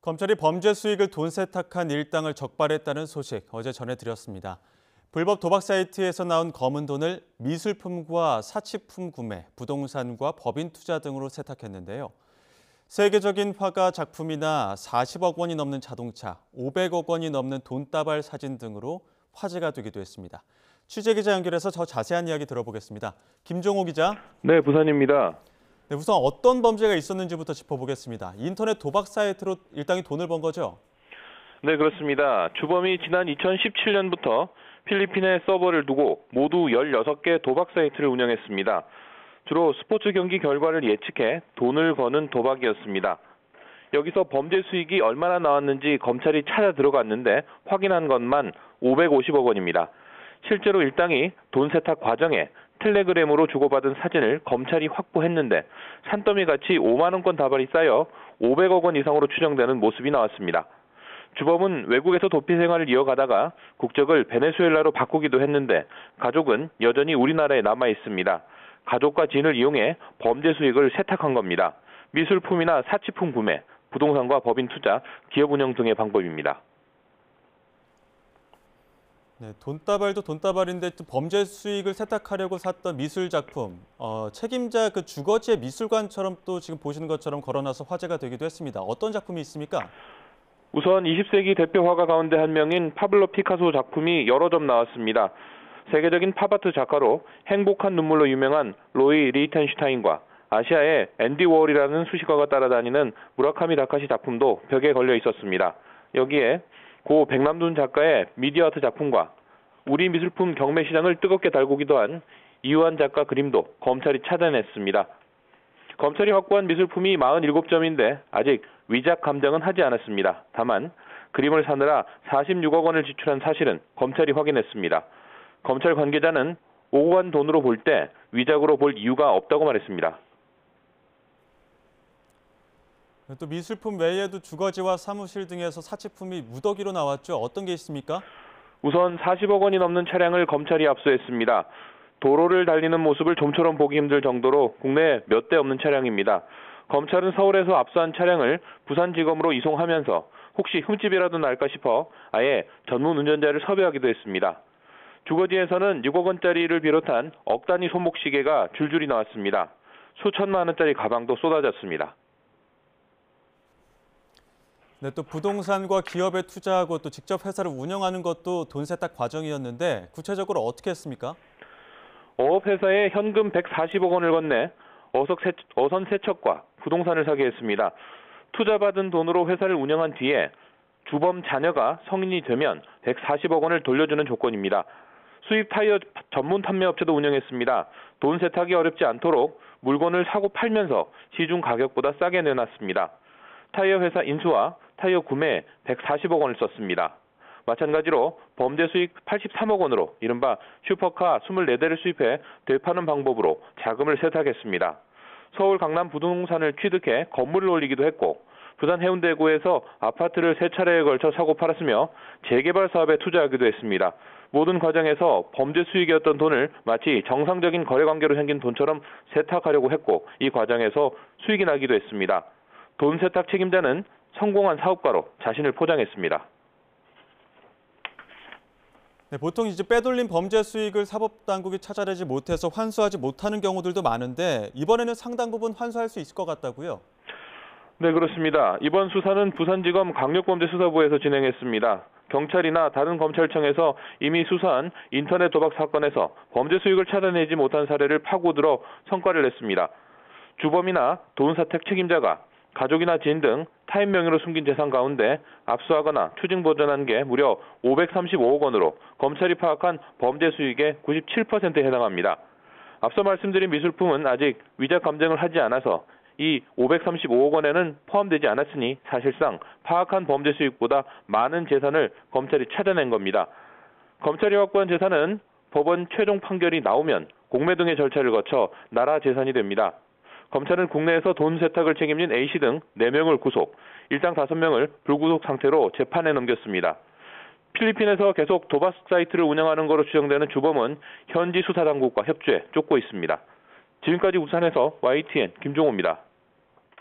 검찰이 범죄 수익을 돈 세탁한 일당을 적발했다는 소식 어제 전해드렸습니다. 불법 도박 사이트에서 나온 검은 돈을 미술품과 사치품 구매, 부동산과 법인 투자 등으로 세탁했는데요. 세계적인 화가 작품이나 40억 원이 넘는 자동차, 500억 원이 넘는 돈다발 사진 등으로 화제가 되기도 했습니다. 취재기자 연결해서 더 자세한 이야기 들어보겠습니다. 김종호 기자. 네, 부산입니다. 네, 우선 어떤 범죄가 있었는지부터 짚어보겠습니다. 인터넷 도박 사이트로 일당이 돈을 번 거죠? 네, 그렇습니다. 주범이 지난 2017년부터 필리핀에 서버를 두고 모두 16개 도박 사이트를 운영했습니다. 주로 스포츠 경기 결과를 예측해 돈을 거는 도박이었습니다. 여기서 범죄 수익이 얼마나 나왔는지 검찰이 찾아 들어갔는데 확인한 것만 550억 원입니다. 실제로 일당이 돈 세탁 과정에 텔레그램으로 주고받은 사진을 검찰이 확보했는데 산더미같이 5만 원권 다발이 쌓여 500억 원 이상으로 추정되는 모습이 나왔습니다. 주범은 외국에서 도피 생활을 이어가다가 국적을 베네수엘라로 바꾸기도 했는데 가족은 여전히 우리나라에 남아 있습니다. 가족과 지인을 이용해 범죄 수익을 세탁한 겁니다. 미술품이나 사치품 구매, 부동산과 법인 투자, 기업 운영 등의 방법입니다. 네, 돈다발도 돈다발인데 범죄 수익을 세탁하려고 샀던 미술 작품, 책임자 그 주거지의 미술관처럼 또 지금 보시는 것처럼 걸어놔서 화제가 되기도 했습니다. 어떤 작품이 있습니까? 우선 20세기 대표 화가 가운데 한 명인 파블로 피카소 작품이 여러 점 나왔습니다. 세계적인 팝아트 작가로 행복한 눈물로 유명한 로이 리텐슈타인과 아시아의 앤디 워홀이라는 수식어가 따라다니는 무라카미 다카시 작품도 벽에 걸려 있었습니다. 여기에 고 백남준 작가의 미디어 아트 작품과 우리 미술품 경매 시장을 뜨겁게 달구기도 한 이유한 작가 그림도 검찰이 찾아냈습니다. 검찰이 확보한 미술품이 47점인데 아직 위작 감정은 하지 않았습니다. 다만 그림을 사느라 46억 원을 지출한 사실은 검찰이 확인했습니다. 검찰 관계자는 오고 간 돈으로 볼 때 위작으로 볼 이유가 없다고 말했습니다. 또 미술품 외에도 주거지와 사무실 등에서 사치품이 무더기로 나왔죠. 어떤 게 있습니까? 우선 40억 원이 넘는 차량을 검찰이 압수했습니다. 도로를 달리는 모습을 좀처럼 보기 힘들 정도로 국내에 몇 대 없는 차량입니다. 검찰은 서울에서 압수한 차량을 부산지검으로 이송하면서 혹시 흠집이라도 날까 싶어 아예 전문 운전자를 섭외하기도 했습니다. 주거지에서는 6억 원짜리를 비롯한 억 단위 손목시계가 줄줄이 나왔습니다. 수천만 원짜리 가방도 쏟아졌습니다. 네, 또 부동산과 기업에 투자하고 또 직접 회사를 운영하는 것도 돈 세탁 과정이었는데 구체적으로 어떻게 했습니까? 어업회사에 현금 140억 원을 건네 어선 세척과 부동산을 사게 했습니다. 투자받은 돈으로 회사를 운영한 뒤에 주범 자녀가 성인이 되면 140억 원을 돌려주는 조건입니다. 수입 타이어 전문 판매업체도 운영했습니다. 돈 세탁이 어렵지 않도록 물건을 사고 팔면서 시중 가격보다 싸게 내놨습니다. 타이어 회사 인수와 타이어 구매에 140억 원을 썼습니다. 마찬가지로 범죄 수익 83억 원으로 이른바 슈퍼카 24대를 수입해 되파는 방법으로 자금을 세탁했습니다. 서울 강남 부동산을 취득해 건물을 올리기도 했고 부산 해운대구에서 아파트를 3차례에 걸쳐 사고 팔았으며 재개발 사업에 투자하기도 했습니다. 모든 과정에서 범죄 수익이었던 돈을 마치 정상적인 거래관계로 생긴 돈처럼 세탁하려고 했고 이 과정에서 수익이 나기도 했습니다. 돈 세탁 책임자는 성공한 사업가로 자신을 포장했습니다. 네, 보통 이제 빼돌린 범죄 수익을 사법당국이 찾아내지 못해서 환수하지 못하는 경우들도 많은데 이번에는 상당 부분 환수할 수 있을 것 같다고요? 네, 그렇습니다. 이번 수사는 부산지검 강력범죄수사부에서 진행했습니다. 경찰이나 다른 검찰청에서 이미 수사한 인터넷 도박 사건에서 범죄 수익을 찾아내지 못한 사례를 파고들어 성과를 냈습니다. 주범이나 돈 세탁 책임자가 가족이나 지인 등 타인 명의로 숨긴 재산 가운데 압수하거나 추징 보전한 게 무려 535억 원으로 검찰이 파악한 범죄 수익의 97%에 해당합니다. 앞서 말씀드린 미술품은 아직 위작 감정을 하지 않아서 이 535억 원에는 포함되지 않았으니 사실상 파악한 범죄 수익보다 많은 재산을 검찰이 찾아낸 겁니다. 검찰이 확보한 재산은 법원 최종 판결이 나오면 공매 등의 절차를 거쳐 나라 재산이 됩니다. 검찰은 국내에서 돈 세탁을 책임진 A씨 등 4명을 구속, 일당 5명을 불구속 상태로 재판에 넘겼습니다. 필리핀에서 계속 도박 사이트를 운영하는 것으로 추정되는 주범은 현지 수사당국과 협조해 쫓고 있습니다. 지금까지 부산에서 YTN 김종호입니다.